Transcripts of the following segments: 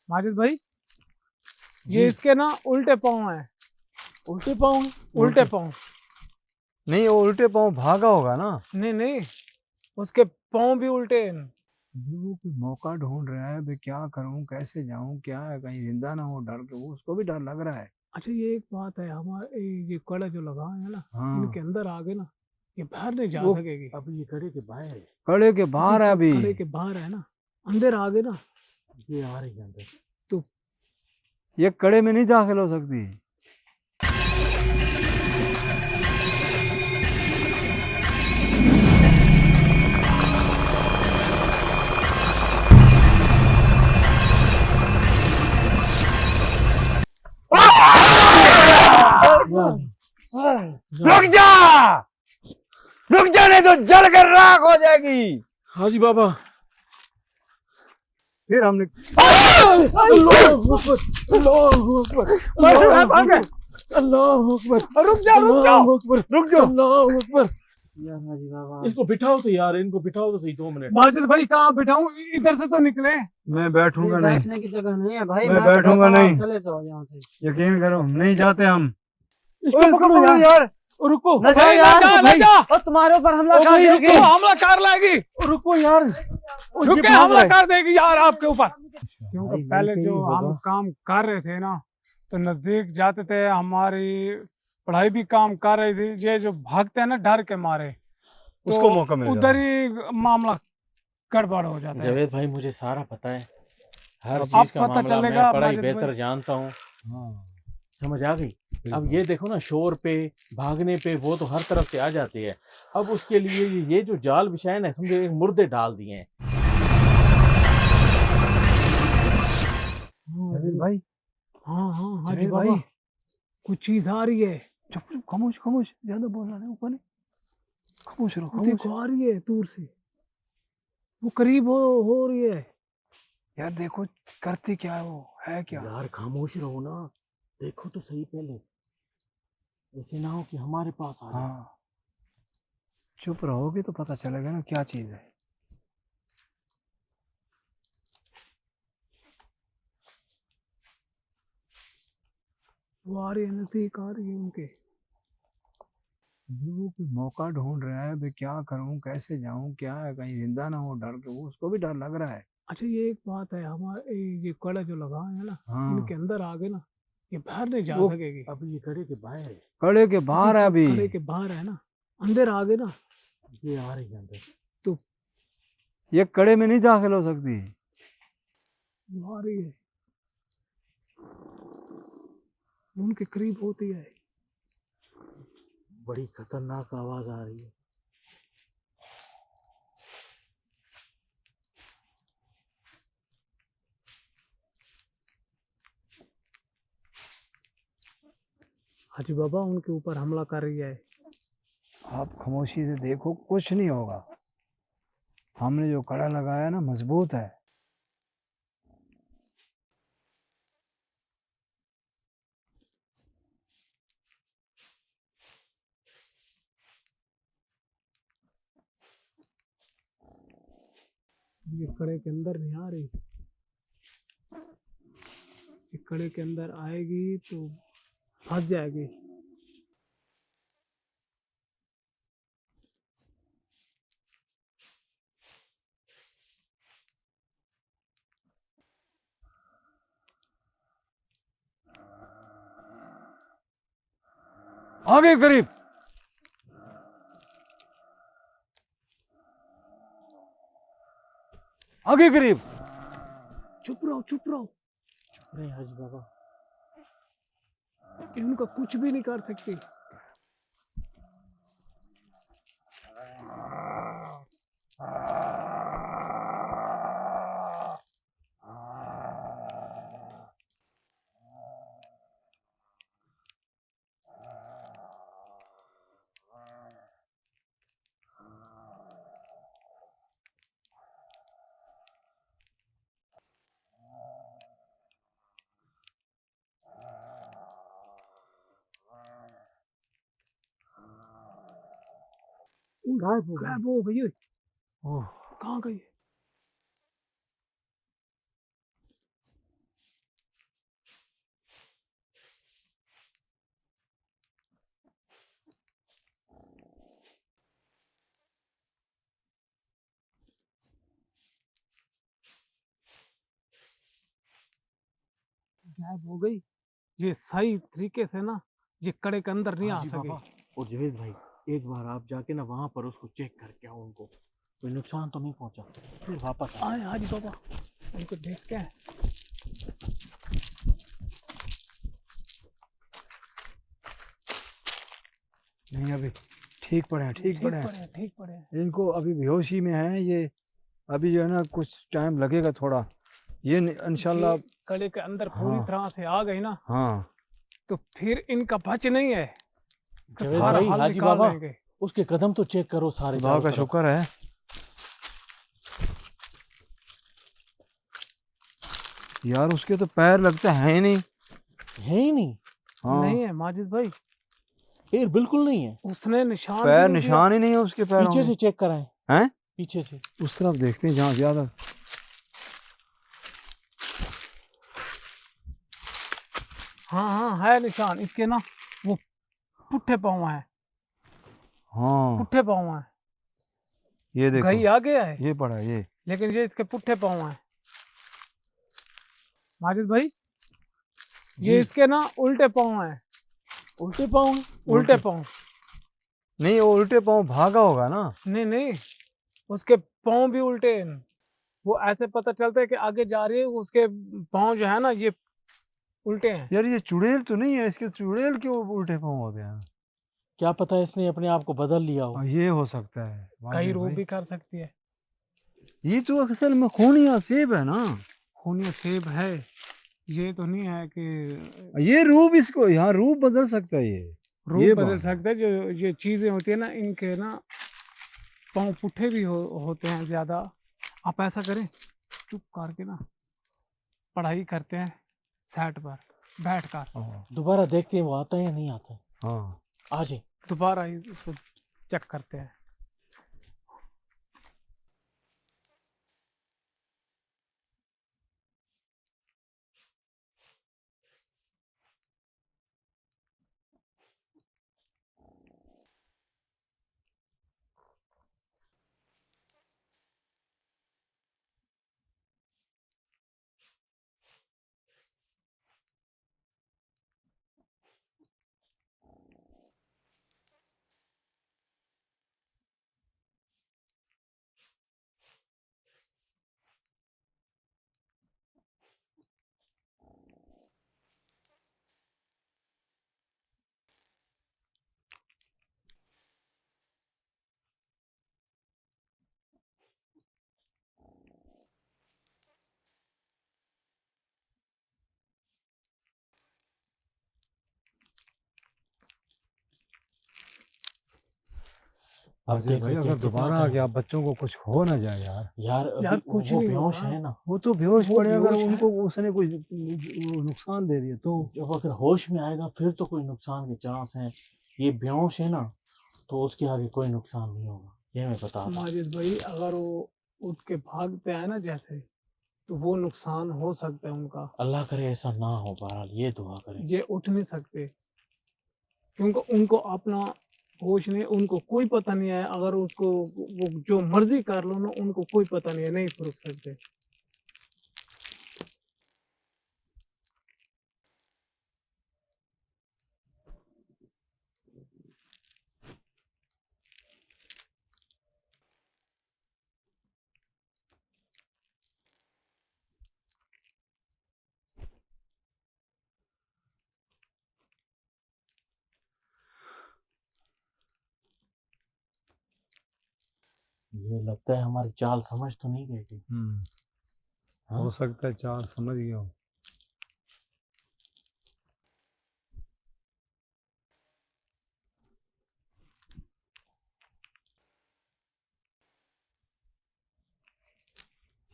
माजिद भाई, जी। ये इसके ना उल्टे पाँव हैं। उल्टे पाँव हैं? उल्टे पाँव। नहीं, वो उल्टे पाँव भागा होगा ना। नहीं नहीं, उसके पाँव भी उल्टे हैं। वो कोई मौका ढूंढ रहा है, भाई क्या करूं, कैसे जाऊं, क्या है, कहीं जिंदा ना हो, डर के वो उसको भी डर लग रहा है। अच्छा, ये एक बात है, हमारे ये कड़ा जो लगा है ना, हाँ। इनके अंदर आ गए ना, ये बाहर नहीं जा वो सकेगी। अब ये कड़े के बाहर है, कड़े के बाहर है अभी। कड़े के बाहर है ना, अंदर आ गए ना, ये आ रही है अंदर। तो ये कड़े में नहीं दाखिल हो सकती। रुक जा, रुक जा, नहीं तो जल कर राख हो जाएगी। हाँ जी बाबा। फिर हमने रुक जाओ, रुक जाओ। इसको बिठाओ तो यार, इनको बिठाओ तो सही 2 मिनट। माजिद भाई कहाँ बिठाऊं, इधर से तो निकले। मैं बैठूंगा नहीं, बैठने की जगह नहीं है भाई। मैं बैठूंगा नहीं। चले जाओ यहाँ से। यकीन करो, नहीं जाते हम। इसको पकड़ो यार। रुको न जाओ यार, ले जा। और तुम्हारे ऊपर हमला कर रुको, देगी। हमला कर लाएगी। रुको यार, रुके, हमला कर देगी यार आपके ऊपर। क्योंकि भाई, पहले वही जो हम होगा। काम कर रहे थे ना, तो नजदीक जाते थे, हमारी पढ़ाई भी काम कर रही थी। ये जो भागते हैं ना डर के मारे, तो उसको मौका मिल उधर ही मामला गड़बड़ हो जाता है। जावेद भाई मुझे सारा पता है, हर अब चीज का पता मामला चलेगा मैं बड़ा ही माजिद बेहतर भाई। जानता हूँ। हाँ, समझ आ गई। अब ये देखो ना, शोर पे, भागने पे, वो तो हर तरफ से आ जाती है। अब उसके लिए ये जो जाल बिछाए ना, समझे एक मुर्दे डाल दिए हैं। जावेद भाई, हाँ हाँ हाँ जी जावेद बाबा, भाई। कुछ चीज आ रही है। चुप चुप, खामोश खामोश, ज्यादा बोलना नहीं, ऊपर नहीं, खामोश रहो, खामोश। देखो आ रही है दूर से, वो करीब हो रही है। यार देखो करती क्या है, वो है क्या। यार खामोश रहो ना, देखो तो सही पहले, ऐसे ना हो कि हमारे पास आ जाए। हाँ, चुप रहोगे तो पता चलेगा ना क्या चीज है। वो आ रही है, नजदीक आ रही है उनके। वो कोई मौका ढूंढ रहा है, भाई क्या करूं, कैसे जाऊं, क्या है, कहीं जिंदा ना हो, डर के वो उसको भी डर लग रहा है। अच्छा, ये एक बात है, हमारे ये कड़ा जो लगा है ना, हाँ। इनके अंदर आ गए ना, ये बाहर नहीं जा वो सकेगी। अब ये कड़े के बाहर है, कड़े के बाहर है अभी। कड़े के बाहर है ना, अंदर आ गए ना, ये आ रही है अंदर। तो ये कड़े में नहीं दाखिल हो सकती। वो आ रही है, उनके करीब होती है। बड़ी खतरनाक आवाज आ रही है। हाजी बाबा उनके ऊपर हमला कर रही है। आप खामोशी से देखो, कुछ नहीं होगा। हमने जो कड़ा लगाया ना, मजबूत है। ये कड़े के अंदर नहीं आ रही, ये कड़े के अंदर आएगी तो फंस जाएगी। आगे करीब, आगे करीब। चुप रहो, चुप रहो, नहीं हाजी बाबा, इनका कुछ भी नहीं कर सकती। गायब हो गई। गायब हो गई। ओह, कहाँ गई? गायब हो गई। ये सही तरीके से ना ये कड़े के अंदर नहीं आ हाजी सके। बाबा और जवेद भाई, एक बार आप जाके ना वहां पर उसको चेक करके आओ, उनको कोई नुकसान तो नहीं पहुंचा, फिर वापस आ आए हाजी बाबा, उनको देखते हैं। नहीं अभी ठीक पड़े हैं, ठीक पड़े हैं। ठीक पड़े हैं। इनको अभी बेहोशी में है ये, अभी जो है ना कुछ टाइम लगेगा थोड़ा, ये इंशाल्लाह। ये कड़े के अंदर पूरी हाँ। तरह से आ गई ना हाँ तो फिर इनका बच नहीं है। तो जवेद सारा भाई, हाल हाजी निकाल बाबा, लेंगे। उसके कदम तो चेक करो सारे खुदा चारों का तरफ। शुक्र है। यार उसके तो पैर लगते हैं ही नहीं। है ही नहीं, हाँ, नहीं है माजिद भाई, पैर बिल्कुल नहीं है। उसने निशान भी पैर नहीं दिया। निशान ही नहीं है उसके पैरों पीछे में। से चेक कराएं, हैं? पीछे से। उस तरफ देखते हैं जहाँ ज्यादा। हाँ हाँ है निशान इसके ना, वो पुट्ठे पाँव है, हाँ पुट्ठे पाँव है। ये देखो, गई आ गया है ये पड़ा है ये। लेकिन ये इसके पुट्ठे पाँव है माजिद भाई। ये जी। इसके ना उल्टे पाँव है, उल्टे पाँव हैं? उल्टे पाँव। नहीं वो उल्टे पाँव भागा होगा ना। नहीं नहीं, उसके पाँव भी उल्टे हैं। वो ऐसे पता चलता है कि आगे जा रही है, उसके पाँव जो है ना ये उल्टे हैं। यार ये चुड़ैल तो नहीं है, इसके चुड़ैल क्यों उल्टे पाँव होते हैं? क्या पता है इसने अपने आप को बदल लिया हो। हाँ, ये हो सकता है कई वाजिद रूप भाई। भी कर सकती है। ये तो असल में खूनिया सेब है ना। खूनी सेब है, ये तो नहीं है कि ये रूप इसको, यहाँ रूप बदल सकता है ये रूप बदल बात है। सकते हैं। जो ये चीजें होती है ना इनके ना पाँव पुट्ठे भी होते हैं ज्यादा। आप ऐसा करें, चुप करके ना पढ़ाई करते हैं सेट पर बैठ कर, हाँ, दोबारा देखते हैं वो आता है या नहीं आता है। हाँ आ जाए। दोबारा इसको चेक करते हैं। अब वाजिद देखो भाई क्या अगर कितना दोबारा आ टाइम गया है। बच्चों को कुछ हो ना जाए यार। यार यार अभी कुछ वो नहीं बेहोश होगा। है ना, वो तो बेहोश वो पड़े, अगर बेहोश है। उनको उसने कोई नुकसान दे दिया तो। जब अगर होश में आएगा फिर तो कोई नुकसान के चांस है। ये बेहोश है ना, तो उसके आगे कोई नुकसान नहीं होगा, ये मैं बता रहा हूँ। माजिद भाई अगर वो उठ के भागते हैं ना जैसे, तो वो नुकसान हो सकता है उनका। अल्लाह करे ऐसा ना हो, बहरहाल ये दुआ करें। ये उठ नहीं सकते क्योंकि उनको अपना होश नहीं, उनको कोई पता नहीं है। अगर उसको वो जो मर्जी कर लो ना, उनको कोई पता नहीं है, नहीं रुक सकते। ये लगता है हमारी चाल समझ तो नहीं गई थी। हाँ? हो सकता है चार समझ गया हूँ।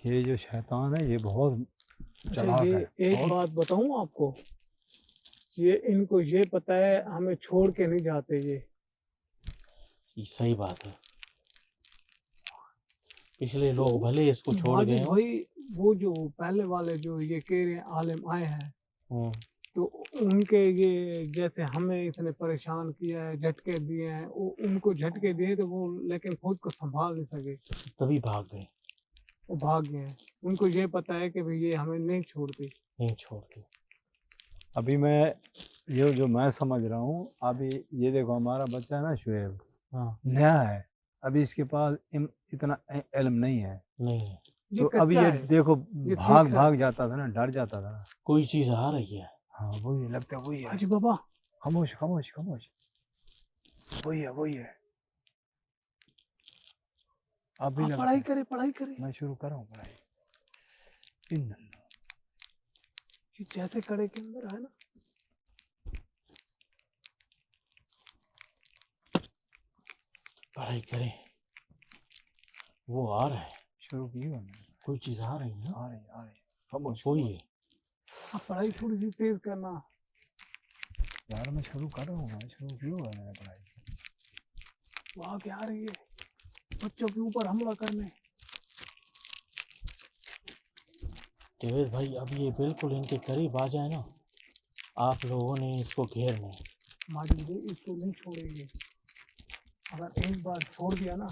ये जो शैतान है ये बहुत चालाक ये है। एक और बात बताऊं आपको, ये इनको ये पता है हमें छोड़ के नहीं जाते। ये ये सही बात है। पिछले लोग भले इसको छोड़ माजिद गए हो। भाई वो जो पहले वाले जो ये कह रहे हैं आलिम आए हैं, तो उनके ये जैसे हमें इसने परेशान किया है, झटके दिए हैं, उनको झटके दिए तो वो लेकिन खुद को संभाल नहीं सके, तभी भाग गए, वो भाग गए हैं। उनको ये पता है कि भाई ये हमें नहीं छोड़ते। नहीं छोड़ते। अभी मैं ये जो मैं समझ रहा हूँ, अभी ये देखो हमारा बच्चा है ना शुएब, हाँ नया है, अभी इसके पास इतना इल्म नहीं है, नहीं है, तो अभी कच्चा ये है, देखो ये भाग सीख रहा भाग जाता था ना, डर जाता था ना। कोई चीज आ रही है। हाँ वही लगता है, वही है। हाजी बाबा खामोश खामोश खामोश, वही है वही है। आप भी आप लगता पढ़ाई है। करे पढ़ाई करे। मैं शुरू कर रहा हूँ पढ़ाई। ये जैसे कड़े के अंदर है ना, पढ़ाई करें, वो आ रहा है, शुरू की हो मैंने। कोई चीज आ रही है। आ रही खामोश। वही है। आप पढ़ाई थोड़ी सी तेज करना। यार मैं शुरू कर रहा हूँ, मैं शुरू की हुआ है मैंने पढ़ाई। वहाँ क्या आ रही है, बच्चों के ऊपर हमला करने। देवेश भाई अब ये बिल्कुल इनके करीब आ जाए ना, आप लोगों ने इसको घेरना है। माजिद भाई इसको नहीं छोड़ेंगे। अगर एक बार छोड़ दिया ना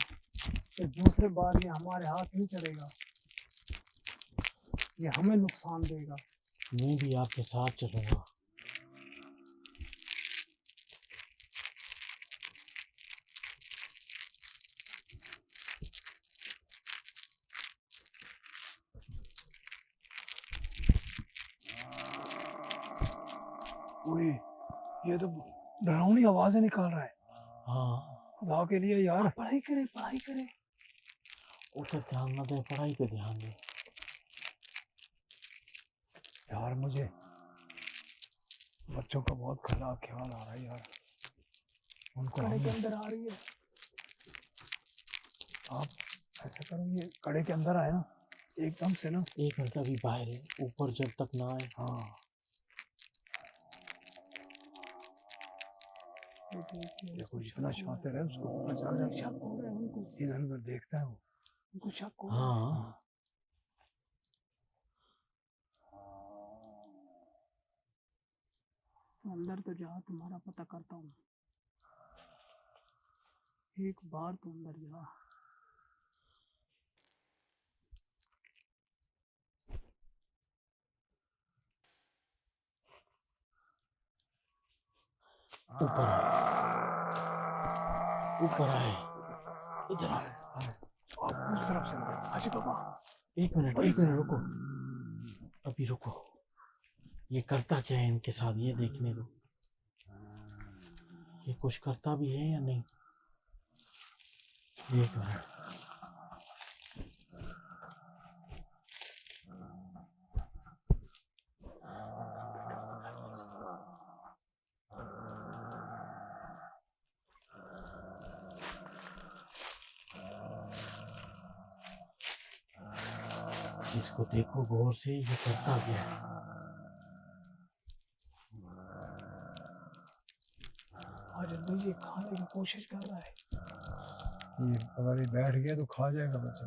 तो दूसरे बार ये हमारे हाथ नहीं चढ़ेगा, ये हमें नुकसान देगा। मैं भी आपके साथ चलूंगा। ओए ये तो डरावनी आवाजें निकाल रहा है। हाँ खुदा के लिए यार। पढ़ाई करें पढ़ाई करें। उधर ध्यान न दें, पढ़ाई पे ध्यान दें। यार मुझे बच्चों का बहुत खराब ख्याल आ रहा है यार, उनको कड़े के हम अंदर आ रही है। आप ऐसा करो, ये कड़े के अंदर आए ना एकदम से ना। एक मिनट अभी बाहर है, ऊपर जब तक ना आए। हाँ देखो इतना शातिर है, उसको पता चल रहा है, शक हो रहा है उनको, इधर उधर देखता है वो। उनको शक हो रहा है। हाँ तो अंदर तो जा, तुम्हारा पता करता हूँ। एक बार तो अंदर जा। ऊपर ऊपर आए, इधर आ। आप उस तरफ से हाजी बाबा एक मिनट रुको, अभी रुको। ये करता क्या है इनके साथ, ये देखने दो। ये कुछ करता भी है या नहीं, एक मिनट। इसको देखो गौर से, ये करता क्या है। हाजी भाई ये खाने की कोशिश कर रहा है। ये अगर ये बैठ गया तो खा जाएगा बच्चा।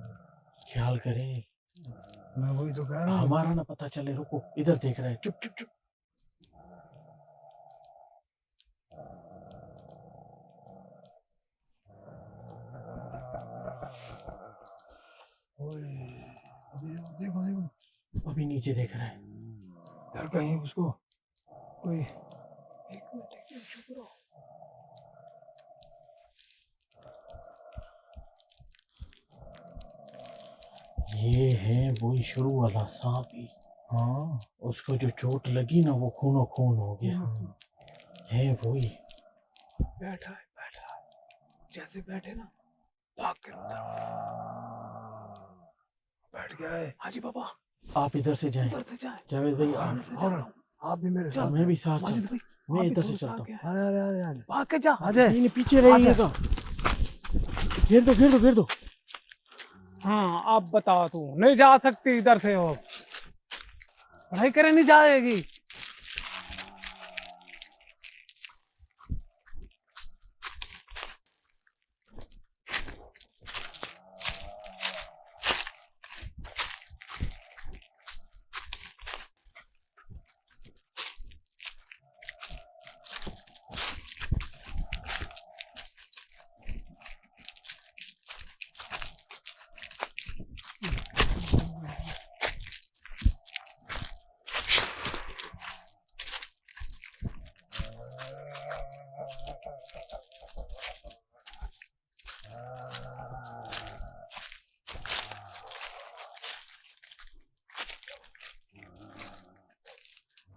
ख्याल करें, मैं वही तो कह रहा हूँ। हमारा ना पता चले। रुको, इधर देख रहा है, चुप चुप चुप। देखो देखो अभी नीचे देख रहा है। यार कहीं उसको कोई। एक मिनट चुप रहो। ये है वही शुरू वाला सांप ही। हाँ उसको जो चोट लगी ना, वो खूनो खून हो गया। है वही। बैठा है जैसे बैठे ना, भाग के अंदर बैठ गया है। हाजी बाबा आप इधर से जाएं। उधर से जाए। जावेद भाई सामने से जाता हूँ। आप भी मेरे साथ। मैं भी साथ माजिद चलता भाई मैं आप इधर भी से थोड़ा सा चलता आगे हूँ। आ। अरे अरे अरे भाग के जा। अजय नहीं पीछे रहिएगा। घेर दो। हाँ अब बता, तू नहीं जा सकती इधर से हो, पढ़ाई करे नहीं जाएगी।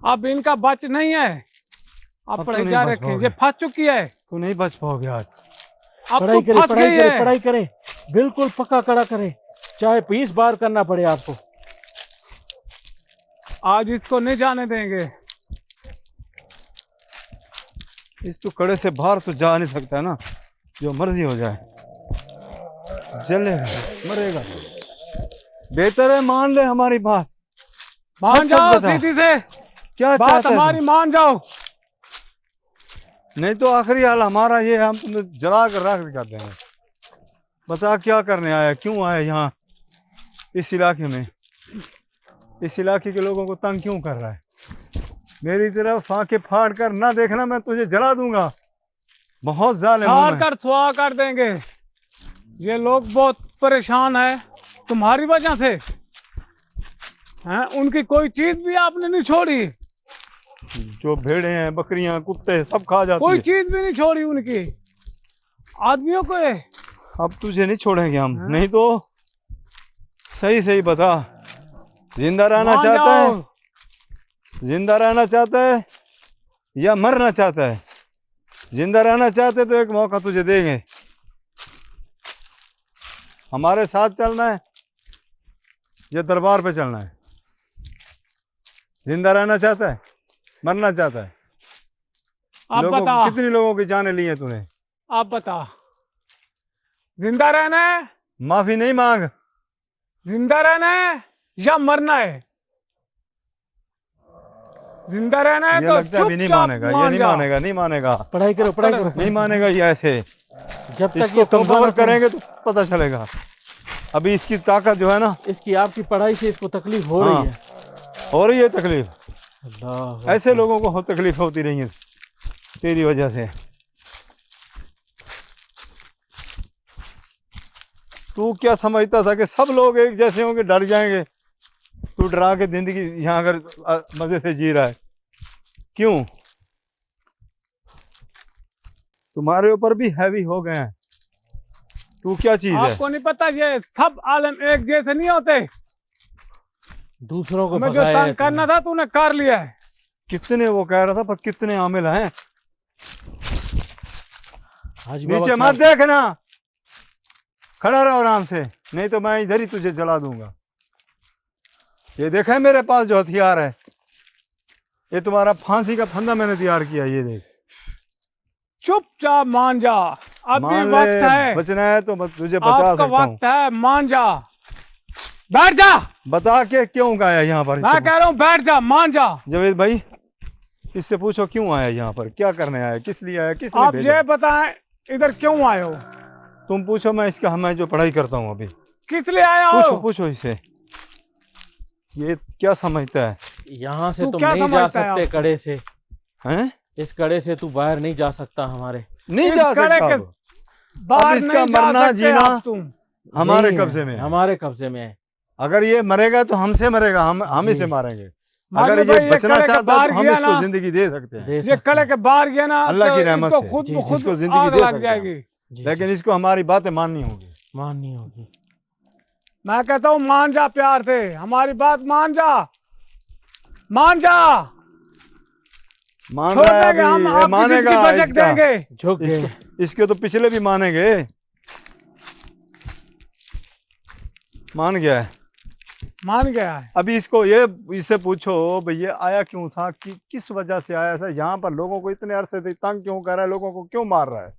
अब इनका बच नहीं है। अब अब तो पढ़ाई नहीं जारी बच रखें, पाओगे। ये फंस चुकी है। तू नहीं बच पाओगे आज। अब पढ़ाई तो करें, फंस पढ़ाई गई करें, है। पढ़ाई करें, बिल्कुल पक्का कड़ा करें, चाहे 20 बार करना पड़े आपको। आज इसको नहीं जाने देंगे। इस तो कड़े से बाहर तो जा नहीं सकता ना, जो मर्जी हो जाए, जलेगा मरेगा। बेहतर है मान ले हमारी बात, मान सच सच जाओ बता। सीधी से, क्या बात चाहता है हमारी तू? मान जाओ। नहीं तो आखिरी हाल हमारा ये है, हम तुम्हें जला कर राख कर देंगे। बता क्या करने आया, क्यों आया यहाँ इस इलाके में, इस इलाके के लोगों को तंग क्यों कर रहा है? मेरी तरफ आंखें फाड़ कर ना देखना, मैं तुझे जला दूंगा। बहुत जालिम हूं सार मैं। कर सुहा कर देंगे। ये लोग बहुत परेशान है तुम्हारी वजह से हैं। उनकी कोई चीज भी आपने नहीं छोड़ी, जो भेड़े हैं, बकरियां, कुत्ते सब खा जाते कोई हैं। चीज भी नहीं छोड़ी उनकी आदमियों को। अब तुझे नहीं छोड़ेंगे हम। हाँ? नहीं तो सही सही बता, जिंदा रहना मान चाहता जाओ। है, जिंदा रहना चाहता है या मरना चाहता है? जिंदा रहना चाहते तो एक मौका तुझे देंगे, हमारे साथ चलना है या दरबार पे चलना है? जिंदा रहना चाहता है, मरना चाहता है? आप लोगों बता, कितनी लोगों की जानें ली है तूने? आप बता, जिंदा रहना है, माफी नहीं मांग। जिंदा रहना है या मरना है? जिंदा रहना है ये तो लगता है अभी नहीं चुपचाप मानेगा, ये मान नहीं जा। मानेगा, नहीं मानेगा, पढ़ाई करो, पढ़ाई करो, नहीं मानेगा ये ऐसे। जब तक इसको ये तौबा कमजोर ना करे, करेंगे तो पता चलेगा। अभी इसकी ताकत जो है ना, इसकी आपकी पढ़ाई से इसको तकलीफ हो हाँ। रही है। हो रही है तकलीफ। अल्लाह ऐसे लोगों को तकलीफ होती रही है तेरी वजह से। तू क्या समझता था कि सब लोग एक जैसे होंगे, डर जाएंगे? तू डरा के जिंदगी यहाँ अगर मजे से जी रहा है, क्यों? तुम्हारे ऊपर भी हैवी हो गए हैं। तू क्या चीज है? आपको नहीं पता ये सब आलम एक जैसे नहीं होते। दूसरों को हमें जो भगाया है तंग करना तुमने। था तूने कर लिया है। कितने वो कह रहा था, पर कितने आमिल हैं? हाजी बाबा नीचे मत देखना, खड़ा रहो आराम से, नहीं तो मैं इधर ही तुझे जला दूंगा। ये देखा है मेरे पास जो हथियार है, ये तुम्हारा फांसी का फंदा मैंने तैयार किया। ये देख, चुपचाप मान जा, अभी मान वक्त ले, है, बचना है तो तुझे बचा आपका सकता हूँ। वक्त है, मान जा, बैठ जा। बता के क्यों आया यहाँ पर? मैं कह रहा हूँ बैठ जा, मान जा। जावेद भाई, इससे पूछो क्यों आया यहाँ पर, क्या करने आया, किस लिए आया, किसने आप भेजा? ये बताएं इधर क्यों आए हो, तुम पूछो, मैं इसका मैं जो पढ़ाई करता हूँ अभी, किस लिए आए पूछो हो? पूछो इससे, ये क्या समझता है? यहाँ से तू तुम क्या नहीं जा समझता है सकते आप? कड़े से, हैं? इस कड़े से तू बाहर नहीं जा सकता हमारे। नहीं इस जा कड़े सकता के अब। बाहर इसका नहीं जा मरना सकते जीना आप तुम। हमारे नहीं है, कब्जे में है। हमारे कब्जे में है। अगर ये मरेगा तो हमसे मरेगा, हम जी। इसे मारेंगे। मान अगर लो ये भाई, बचना कड़े के चाहता है बाहर तो हम गया इसको ना, जिंदगी दे सकते हैं, दे ये सकते कड़े हैं। के बाहर गया ना अल्लाह तो की रहमत इनको से। खुद जी, ब जी, खुद इसको जिंदगी आग दे लग सकते हैं। जाएगी। जी, लेकिन इसको हमारी बातें माननी होगी। माननी होगी। मैं कहता हूँ मान जा, प्यार से हमारी बात मान जा, मान जा। मान छोड़ रहा है देंगे हम, अभी, ये आपकी मानेगा जिंदगी बचक इसका। देंगे। झुक गए। इसके तो पिछले भी मानेंगे। मान गया है मान गया है। अभी। इससे पूछो भैया आया क्यों था, किस वजह से आया था यहाँ पर, लोगों को इतने अरसे से तंग क्यों कर रहा है, लोगों को क्यों मार रहा है?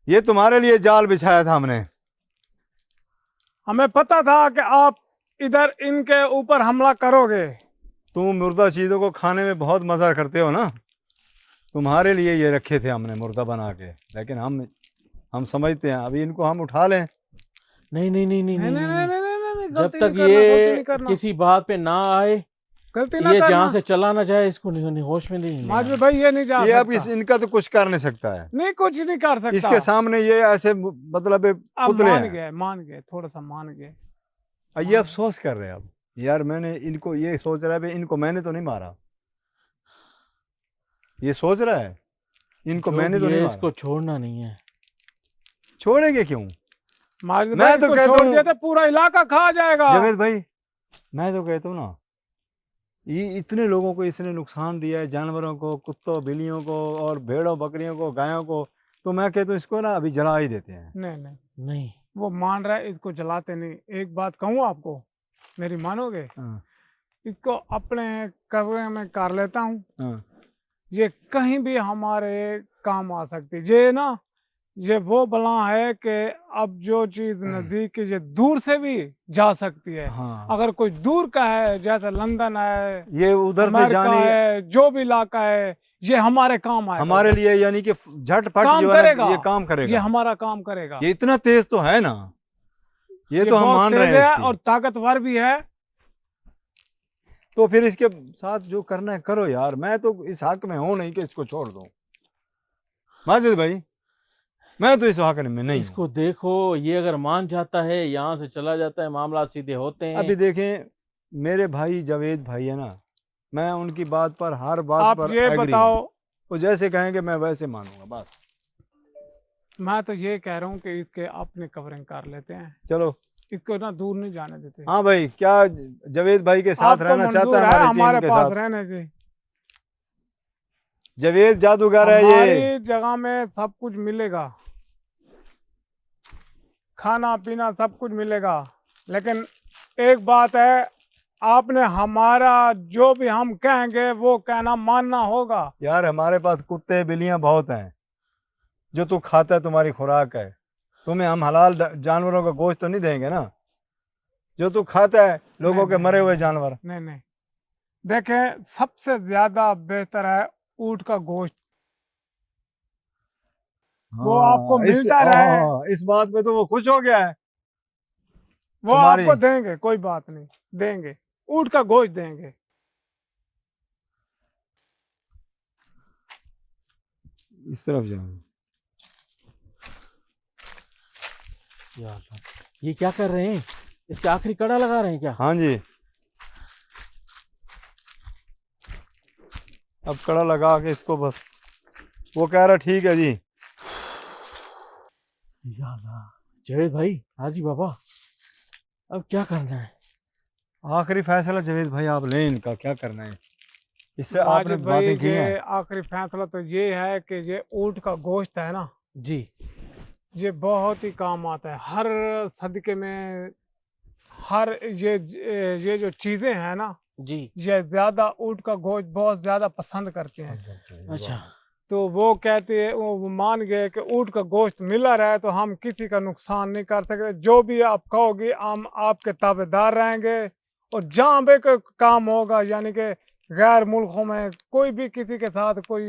ये तुम्हारे लिए जाल बिछाया था हमने। हमें पता था कि आप इधर इनके ऊपर हमला करोगे। तुम मुर्दा चीजों को खाने में बहुत मजा करते हो ना, तुम्हारे लिए ये रखे थे हमने मुर्दा बना के। लेकिन हम समझते हैं अभी इनको हम उठा लें। नहीं नहीं नहीं नहीं नहीं नहीं, नहीं नहीं नहीं। नहीं नहीं, जब गलती तक नहीं करना, गलती नहीं ये करना, किसी बात पे ना आए, गलती ना ये करना। जहाँ से चला ना जाए, इसको नहीं होश में नहीं माजवी लेना। भाई ये नहीं जा ये अब सकता। इनका तो कुछ कर नहीं सकता है, नहीं कुछ नहीं कर सकता। इसके सामने ये ऐसे मतलब अब पुतले मान हैं। गए, मान गए, थोड़ा सा मान गए। ये अफसोस कर रहे हैं अब, यार मैंने इनको, ये सोच रहा है भाई इनको मैंने तो नहीं मारा, ये सोच रहा है इनको जो मैंने भी तो है, नहीं इसको मारा। छोड़ना नहीं है। छोड़ेंगे क्यों? माजवी मैं भाई तो इसको कहता छोड़ हूँ- दिया तो पूरा इलाका खा जाएगा। जावेद भाई, मैं तो कहता हूँ ना, ये इतने लोगों को इसने नुकसान दिया है, जानवरों को, कुत्तों बिल्लियों को और भेड़ों बकरियों को, गायों को। तो मैं कहता हूँ इसको ना अभी जला ही देते हैं। नहीं नहीं, नहीं, वो मान रहा है, इसको जलाते नहीं। एक बात कहूँ आपको, मेरी मानोगे? हाँ, इसको अपने कमरे में कर लेता हूँ, हाँ, ये कहीं भी हमारे काम आ सकती है। ये ना, ये वो बला है कि अब जो चीज नजदीक है ये दूर से भी जा सकती है। हाँ। अगर कोई दूर का है, जैसे लंदन है, ये उधर से अमेरिका जाने है, जो भी इलाका है, ये हमारे काम आएगा। हमारे लिए यानी कि झटपट काम जो है ना, करेगा। ये काम ये करेगा। हमारा काम करेगा। ये इतना तेज तो है ना, ये तो हम बहुत मान रहे तेज हैं है इसकी। और ताकतवर भी है। तो फिर इसके साथ जो करना है करो यार, मैं तो इस हक में हूं नहीं कि इसको छोड़ दूं। माजिद भाई, मैं तो इस हक में नहीं हूं। इसको देखो, ये अगर मान जाता है, यहाँ से चला जाता है, मामला सीधे होते हैं। अभी देखें, मेरे भाई जावेद भाई है ना, मैं उनकी बात पर, हर बात आप पर ये एग्री हूं। बताओ, वो जैसे कहेंगे मैं वैसे मानूंगा बस। मैं तो ये कह रहा हूँ कि इसके अपने कवरिंग कर लेते हैं, चलो। इसको ना दूर नहीं जाने देते। हाँ भाई, क्या जावेद भाई के साथ आपको रहना चाहता मंजूर है है हमारी हमारे टीम के पास साथ? रहने की? जावेद जादूगर है ये। हमारी जगह में सब कुछ मिलेगा, खाना पीना सब कुछ मिलेगा, लेकिन एक बात है, आपने हमारा जो भी हम कहेंगे वो कहना मानना होगा। यार हमारे पास कुत्ते बिल्लियां बहुत हैं, जो तू खाता है, तुम्हारी खुराक है। तुम्हें हम हलाल जानवरों का गोश्त तो नहीं देंगे ना, जो तू खाता है लोगों के नहीं, मरे नहीं, हुए जानवर। नहीं नहीं, देखें, सबसे ज्यादा बेहतर है ऊँट का गोश्त। वो आपको मिलता रहे, इस बात पे तो वो खुश हो गया है। वो तुम्हारी आपको देंगे, कोई बात नहीं, देंगे, ऊँट का गोश्त देंगे। इस तरफ जाओ। या अल्लाह, ये क्या कर रहे हैं? इसके आखिरी कड़ा लगा रहे हैं क्या? हाँ जी, अब कड़ा लगा के इसको बस, वो कह रहा ठीक है जी। या अल्लाह, जावेद भाई, हाजी बाबा, अब क्या करना है? आखिरी फैसला जावेद भाई आप लें, इनका क्या करना है। इससे आपने माजिद भाई, बातें की ये हैं। आखिरी फैसला तो ये है कि ये ऊँट का गोश्त है ना, जी, ये बहुत ही काम आता है हर सदके में। हर ये जो चीजें हैं ना, जी, ये ज्यादा ऊँट का गोश्त बहुत ज्यादा पसंद करते हैं। अच्छा, तो वो कहते हैं, वो मान गए कि ऊँट का गोश्त मिला रहे तो हम किसी का नुकसान नहीं कर सकते। जो भी आप कहोगे हम आपके ताबेदार रहेंगे, और जहाँ भी कोई काम होगा, यानी कि गैर मुल्कों में कोई भी किसी के साथ कोई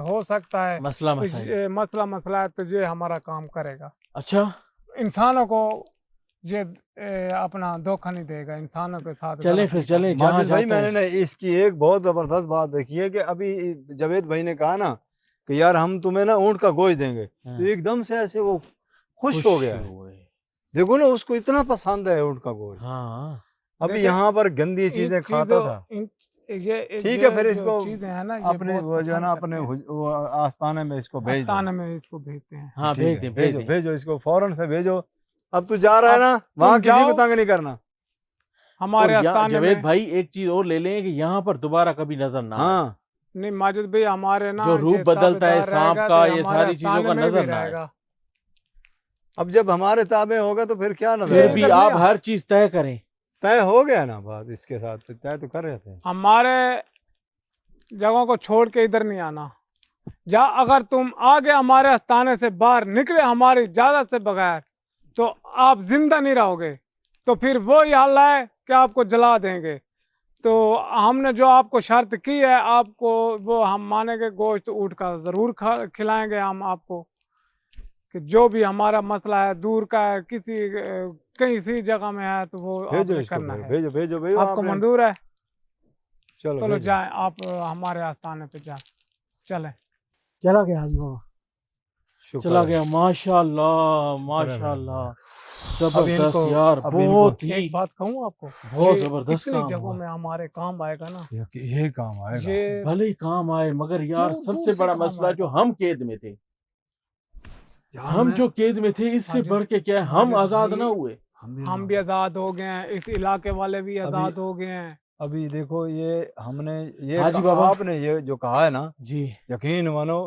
हो सकता है मसला तो मसाइल। मसला है, तो ये हमारा काम करेगा। अच्छा, इंसानों को ये अपना धोखा नहीं देगा, इंसानों के साथ चले गलत फिर नहीं चले, करेगा। जहाँ माजिद भाई, जाते मैंने हैं। ना इसकी एक बहुत जबरदस्त बात देखी है कि अभी जावेद भाई ने कहा ना कि यार हम तुम्हें ना ऊँट का गोश्त देंगे, तो एकदम से ऐसे वो खुश हो गया है। हुए। देखो ना, उसको इतना पसंद है ऊँट का गोश्त। हाँ, अभी देखिए, यहाँ पर गंदी इन चीजें खाता चीजों था। ये ठीक है, फिर जो इसको चीजें हैं ना, ये अपने बहुत वो जो है ना पसंद अपने करते हैं। वो आस्थाने में इसको भेज दो। आस्थाने में इसको भेजते हैं। हाँ, ठीक भेज है, दें, भेज भेजो दें। भेजो इसको, फौरन से भेजो। अब तू जा रहा है अब ना, वहाँ किसी को जाओ। तंग नहीं करना। और हमारे आस्थाने जावेद में भाई, एक चीज और ले लें कि यहाँ पर दोबारा कभी नजर ना आए। हाँ, नहीं, माजिद भाई, हमारे ना जो रूप ये बदलता है ताबेदार सांप रहेगा का, तो ये हमारे सारी चीजों आस्थाने का में भी नजर ना आए। रहेगा। अब जब हमारे ताबे होगा तो फिर क्या नजर फिर ये भी कर आएगा? आप लिया। हर चीज तय करें। तय हो गया ना बात, इसके साथ तय तो कर रहे थे। हमारे जगहों को छोड़ के इधर नहीं आना। अगर तुम आगे हमारे आस्थाने से बाहर निकले हमारी इजाजत से बगैर, तो आप जिंदा नहीं रहोगे। तो फिर वो ही हाल है कि आपको जला देंगे। तो हमने जो आपको शर्त की है, आपको वो हम मानेंगे, गोश्त ऊँट का ज़रूर खिलाएंगे हम आपको। कि जो भी हमारा मसला है, दूर का है, कहीं सी जगह में है, तो वो भेजो आपने इसको, करना है। भेजो भेजो भेजो आपको आपने। मंजूर है? चलो चलो भेजो। जाएं, आप हमारे आस्थाने पे जाएं, चलें। चला गया हाजी बाबा। शुक्र चला है। गया, माशाल्लाह शुक्र है माशाल्लाह, अब जबरदस्त इनको- यार, अब बहुत ही एक बात कहूँ आपको, बहुत ये जबरदस्त इतनी काम जगहों हुआ। में हमारे काम आएगा ना, ये काम आएगा। ये भले ही काम आए, मगर यार दूर सबसे से बड़ा काम मसला जो आएगा। हम कैद में थे, यार हम मैं- जो कैद में थे, इससे माजिद- बढ़ के क्या है, हम माजिद आजाद भाई, ना हुए। हम भी आज़ाद हो गए हैं, इस इलाके वाले भी आज़ाद हो गए हैं। अभी देखो ये हमने ये हाँ जी बाबा। आपने ये जो कहा है ना, जी यकीन मानो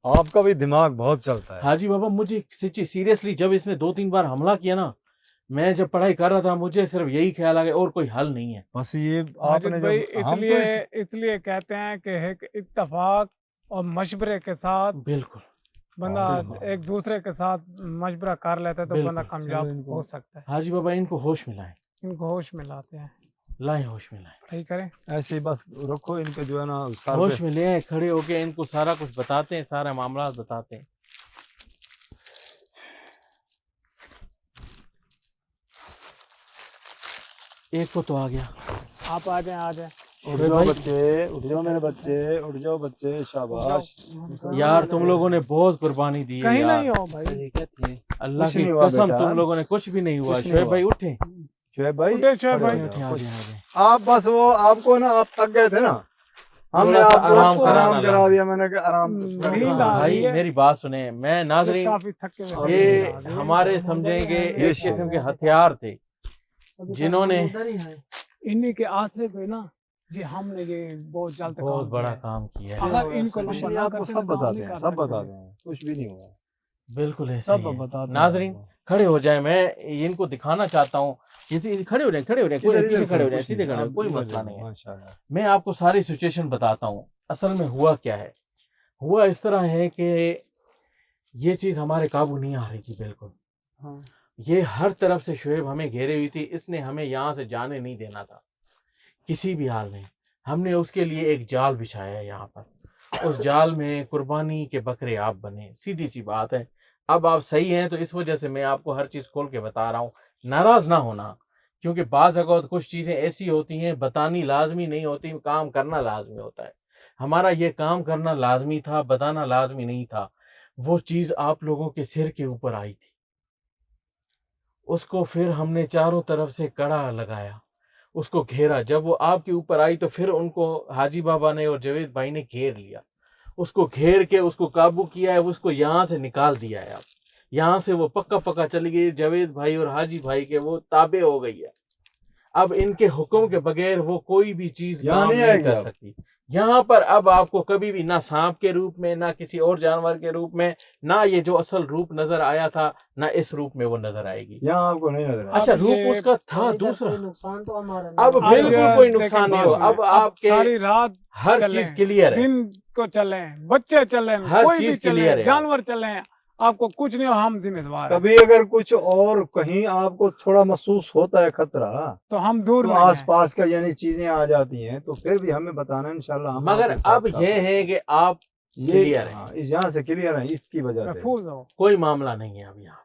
आपका भी दिमाग बहुत चलता है। हाजी बाबा, मुझे सच्ची सीरियसली जब इसने 2-3 बार हमला किया ना, मैं जब पढ़ाई कर रहा था मुझे सिर्फ यही ख्याल आ गया और कोई हल नहीं है। बस ये माजिद आपने भाई, जब हम तो इसलिए कहते हैं कि एक इत्तेफाक और मशवरे के साथ बिल्कुल बंदा बिल्कुल। एक दूसरे के साथ मशवरा कर लेता है तो बंदा बिल्कुल। कामयाब चलो इनको- हो सकता है। हाजी बाबा इनको होश में लाएं, इनको होश में लाते हैं, लाएं होश में लाएं, पढ़ाई करें। ऐसे ही बस रखो इनके जो है ना सर होश पे। में ले आए, खड़े होके इनको सारा कुछ बताते हैं, सारा मामला बताते हैं। एक को तो आ गया। आप आ जाएं, आ जाएं। उठ भाई। जाओ बच्चे, उठ जाओ मेरे बच्चे, उठ जाओ बच्चे, शाबाश। यार तुम लोगों ने बहुत कुर्बानी दी है कहीं यार, नहीं हो भाई, अल्लाह कुछ की नहीं हुआ कसम बेटा। तुम लोगों ने कुछ भी नहीं हुआ। कुछ नहीं शोएब हुआ। भाई उठे, शोएब भाई, उठे शोएब खड़े हो भाई। उठे, जाओ, आ कुछ- जाए, आ जाए। आप बस वो आपको ना आप थक गए थे ना, हमने थोड़ा सा आपको आराम कराना आराम करा लगा। दिया। मैंने कहा आराम नींद करो। आ रही भाई है। मेरी बात सुने, मैं नाजरीन काफी थके हुए ये नींद आ रही है। हमारे समझेंगे ये एक किस्म के हथियार थे जिन्होंने इन्हीं के आसरे पे ना जी हमने ये बहुत जल्द बहुत काम बड़ा किया है। काम किया है। अगर इनको कुछ लंबा नहीं, ना आपको करते सब तो हम बताते नहीं हैं, कर सब सकते। बताते हैं, कुछ भी नहीं हुआ है, बिल्कुल ऐसे सब ही है। बताते हैं नाजरीन आपको। खड़े हो जाए, मैं इनको दिखाना चाहता हूँ। ये खड़े हो जाए, खड़े हो जाए, कोई इधर- पीछे इधर खड़े हो करो, जाए, कुछ सीधे नहीं, खड़े हो, आप कोई इधर मसला जाओ, नहीं है। माशाल्लाह। मैं आपको सारी सिचुएशन बताता हूँ। असल में हुआ क्या है, हुआ इस तरह है कि ये चीज़ हमारे काबू नहीं आ रही थी बिल्कुल। ये हर तरफ से शोएब हमें घेरे हुई थी, इसने हमें यहाँ से जाने नहीं देना था किसी भी हाल में। हमने उसके लिए एक जाल बिछाया है यहाँ पर, उस जाल में कुर्बानी के बकरे आप बने, सीधी सी बात है। अब आप सही हैं तो इस वजह से मैं आपको हर चीज़ खोल के बता रहा हूँ, नाराज़ ना होना, क्योंकि बाज़ अगौत कुछ चीज़ें ऐसी होती हैं बतानी लाजमी नहीं होती, काम करना लाजमी होता है। हमारा ये काम करना लाजमी था, बताना लाजमी नहीं था। वो चीज़ आप लोगों के सिर के ऊपर आई थी, उसको फिर हमने चारों तरफ से कड़ा लगाया, उसको घेरा। जब वो आपके ऊपर आई तो फिर उनको हाजी बाबा ने और जवेद भाई ने घेर लिया, उसको घेर के उसको काबू किया है, उसको यहाँ से निकाल दिया है। अब यहाँ से वो पक्का पक्का चली गई, जवेद भाई और हाजी भाई के वो ताबे हो गई है। अब इनके हुक्म के बगैर वो कोई भी चीज यहाँ काम नहीं नहीं आएगी कर अब। सकती। यहाँ पर अब आपको कभी भी ना सांप के रूप में, ना किसी और जानवर के रूप में, ना ये जो असल रूप नजर आया था, ना इस रूप में वो नजर आएगी। यहाँ आपको नहीं नजर आया। अच्छा, अब रूप ये उसका था दूसरा। नुकसान तो हमारा अब अब बिल्कुल ये कोई देखें नुकसान नहीं बात होगा। अब सुनिए, आपके सारी रात हर चलें, चीज क्लियर है, दिन को चले, बच्चे चले, हर कोई चीज भी चले, clear है। जानवर चले, आपको कुछ नहीं हो, हम जिम्मेदार हैं। कभी अगर कुछ और कहीं आपको थोड़ा महसूस होता है खतरा, तो हम दूर तो नहीं हैं। आसपास का यानी चीजें आ जाती हैं, तो फिर भी हमें बताना इंशाल्लाह। हम मगर आपके साथ अब साथ ये हैं। है कि आप ये clear है। हाँ, इस यहाँ से क्लियर है, इसकी वजह से। महफूज हो। कोई मामला नहीं है। अब यहाँ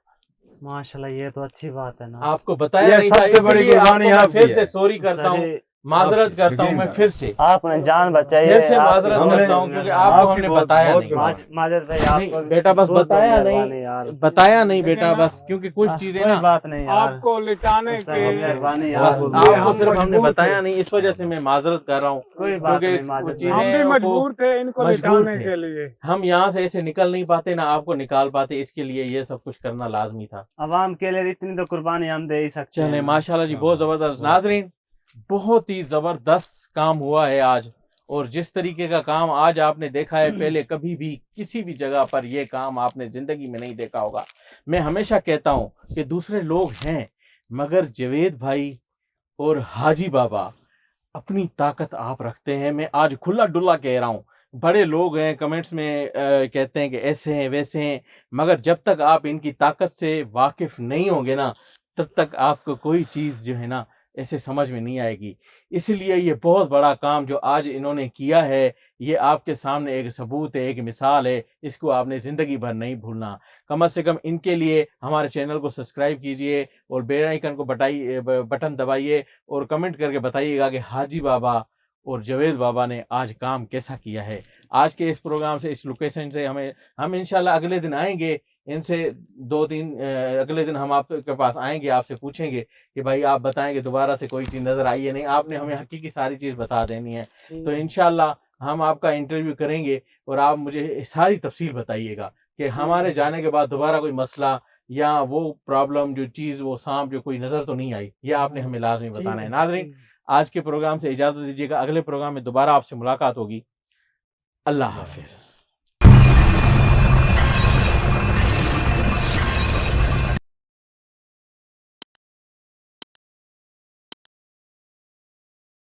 माशाल्लाह, ये तो अच्छी बात है ना। आपको बताया ये नहीं था, सबसे बड़ी इसलिए आपको कुर्बानी मैं आपकी फिर है। से सॉरी करता हूँ, सही, माजरत आपकी, करता हूँ यकीन मैं करो। फिर से, आपने जान बचाई फिर से है, माजरत हमने- करता हूँ क्योंकि आपको आपकी हमने बहुत- बताया बहुत नहीं। कुर्बानी। माजरत भाई, नहीं आपको बेटा, बस बहुत बताया मेहरबानी नहीं, यार। बताया नहीं लेकिन बेटा, ना- बस क्योंकि कुछ बस चीजें कोई ना बात नहीं यार। आपको लिटाने सही, के मेहरबानी बस यार। ये आपको हम सिर्फ हमने मजबूर बताया थे। नहीं, इस वजह से मैं माजरत कर रहा हूँ, कोई बात क्योंकि नहीं माजरत चीजें भाई। हम भी को- मजबूर थे इनको मजबूर लिटाने थे। के लिए। हम यहाँ से ऐसे निकल नहीं पाते, ना आपको निकाल पाते, इसके लिए ये सब कुछ करना लाजमी था। अवाम के लिए इतनी तो कुर्बानी हम दे ही सकते हैं चले ना। माशाल्लाह जी, हाँ, बहुत जबरदस्त। बहुत नाजरीन, बहुत ही जबरदस्त काम हुआ है आज, और जिस तरीके का काम आज आपने देखा है, पहले कभी भी किसी भी जगह पर यह काम आपने जिंदगी में नहीं देखा होगा। मैं हमेशा कहता हूँ कि दूसरे लोग हैं, मगर जवेद भाई और हाजी बाबा अपनी ताकत आप रखते हैं। मैं आज खुला डुल्ला कह रहा हूँ, बड़े लोग हैं कमेंट्स में कहते हैं कि ऐसे हैं वैसे हैं, मगर जब तक आप इनकी ताकत से वाकिफ नहीं होंगे ना, तब तक आपको कोई चीज़ जो है ना ऐसे समझ में नहीं आएगी। इसलिए ये बहुत बड़ा काम जो आज इन्होंने किया है, ये आपके सामने एक सबूत है, एक मिसाल है, इसको आपने ज़िंदगी भर नहीं भूलना। कम से कम इनके लिए हमारे चैनल को सब्सक्राइब कीजिए और बेल आइकन को बटन दबाइए और कमेंट करके बताइएगा कि हाजी बाबा और जवेद बाबा ने आज काम कैसा किया है। आज के इस प्रोग्राम से, इस लोकेशन से हम इंशाल्लाह अगले दिन आएंगे, इनसे 2-3 अगले दिन हम आपके पास आएंगे, आपसे पूछेंगे कि भाई आप बताएं कि दोबारा से कोई चीज़ नज़र आई है नहीं, आपने हमें हकीकी सारी चीज़ बता देनी है। तो इंशाल्लाह हम आपका इंटरव्यू करेंगे और आप मुझे सारी तफसील बताइएगा कि हमारे जाने के बाद दोबारा कोई मसला या वो प्रॉब्लम, जो चीज़, वो सांप जो कोई नज़र तो नहीं आई, ये आपने हमें लाजमी बताना है। नाज़रीन, आज के प्रोग्राम से इजाजत दीजिएगा, अगले प्रोग्राम में दोबारा आपसे मुलाकात होगी। अल्लाह हाफिज।